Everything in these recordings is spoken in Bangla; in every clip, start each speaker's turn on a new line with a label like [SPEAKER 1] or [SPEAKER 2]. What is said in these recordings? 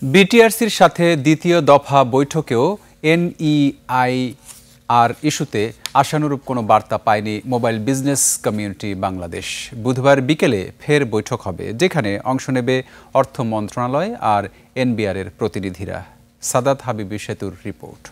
[SPEAKER 1] বিটিআরসির সাথে দ্বিতীয় দফা বৈঠকেও এনইআইআর ইস্যুতে আশানুরূপ কোনো বার্তা পায়নি মোবাইল বিজনেস কমিউনিটি বাংলাদেশ। বুধবার বিকেলে ফের বৈঠক হবে, যেখানে অংশ নেবে অর্থ মন্ত্রণালয় আর এনবিআরের প্রতিনিধিরা। সাদাত হাবিবি সেতুর রিপোর্ট।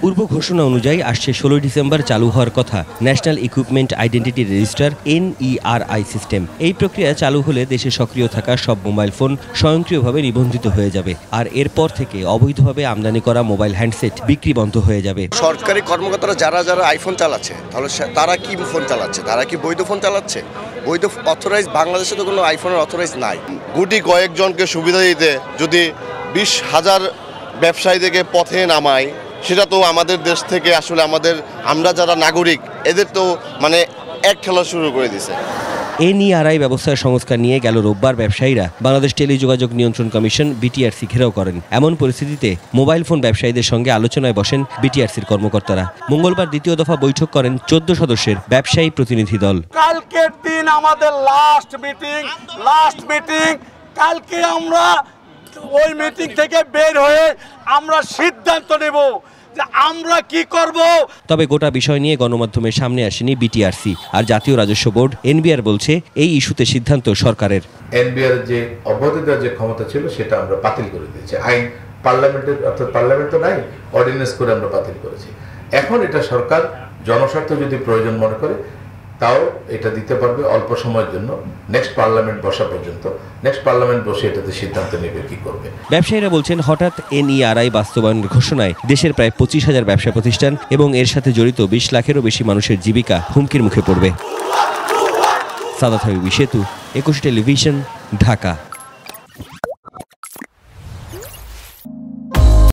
[SPEAKER 2] পূর্ব ঘোষণা অনুযায়ী আসছে 16 ডিসেম্বর চালু হওয়ার কথা national equipment identity register NERI system. এই প্রক্রিয়া চালু হলে দেশে সক্রিয় থাকা সব মোবাইল ফোন স্বয়ংক্রিয়ভাবে নিবন্ধিত হয়ে যাবে, আর এরপর থেকে অবৈধভাবে আমদানি করা মোবাইল হ্যান্ডসেট বিক্রি বন্ধ হয়ে যাবে।
[SPEAKER 3] সরকারি কর্মকর্তারা যারা আইফোন চালাচ্ছে, তাহলে তারা কি ফোন চালাচ্ছে? তারা কি বৈধ ফোন চালাচ্ছে? বৈধ অথরাইজ বাংলাদেশে তো কোনো আইফোনের অথরাইজ নাই। গুটি কয়েকজনকে সুবিধা দিতে যদি 20,000 ব্যবসায়ীদেরকে পথে নামায়, সেটা তো আমাদের দেশ থেকে আসলে আমরা যারা নাগরিক এদের তো এক খেলা শুরু করে দিছে।
[SPEAKER 2] এনইআরআই ব্যবস্থার সংস্কার নিয়ে গেল রোববার ব্যবসায়ীরা বাংলাদেশ টেলিযোগাযোগ নিয়ন্ত্রণ কমিশন বিটিআরসি ঘেরাও করেন। এমন পরিস্থিতিতে মোবাইল ফোন ব্যবসায়ীদের সঙ্গে আলোচনায় বসেন বিটিআরসির কর্মকর্তারা। মঙ্গলবার দ্বিতীয় দফা বৈঠক করেন 14 সদস্যের ব্যবসায়ী প্রতিনিধি দল।
[SPEAKER 4] কালকের দিন আমাদের লাস্ট মিটিং। কালকে আমরা ওই মিটিং থেকে বের হয়ে আমরা সিদ্ধান্ত নেব যে আমরা কি করব।
[SPEAKER 2] তবে গোটা বিষয় নিয়ে গণমাধ্যমের সামনে আসেনি বিটিআরসি, আর জাতীয় রাজস্ব বোর্ড এনবিআর বলছে এই ইস্যুতে সিদ্ধান্ত সরকারের।
[SPEAKER 5] এনবিআর যে অব্যাহতি দেওয়ার যে ক্ষমতা ছিল সেটা আমরা বাতিল করে দিয়েছি। আইন পার্লামেন্টের, অর্থাৎ পার্লামেন্ট তো নাই, অর্ডিন্যান্স করে আমরা বাতিল করেছি। এখন এটা সরকার জনস্বার্থ যদি প্রয়োজন মনে করে তাও এটা দিতে পারবে অল্প সময়ের জন্য, নেক্সট পার্লামেন্ট বসা পর্যন্ত। নেক্সট পার্লামেন্ট বসে এটাতে সিদ্ধান্ত নেবে কি করবে।
[SPEAKER 2] ব্যবসায়ীরা বলছেন, হঠাৎ এনইআরআই বাস্তবায়নের ঘোষণায় দেশের প্রায় 25,000 ব্যবসা প্রতিষ্ঠান এবং এর সাথে জড়িত 20 লাখেরও বেশি মানুষের জীবিকা হুমকির মুখে পড়বে। সাদাত হাবিবি সেতু, 21 টেলিভিশন, ঢাকা।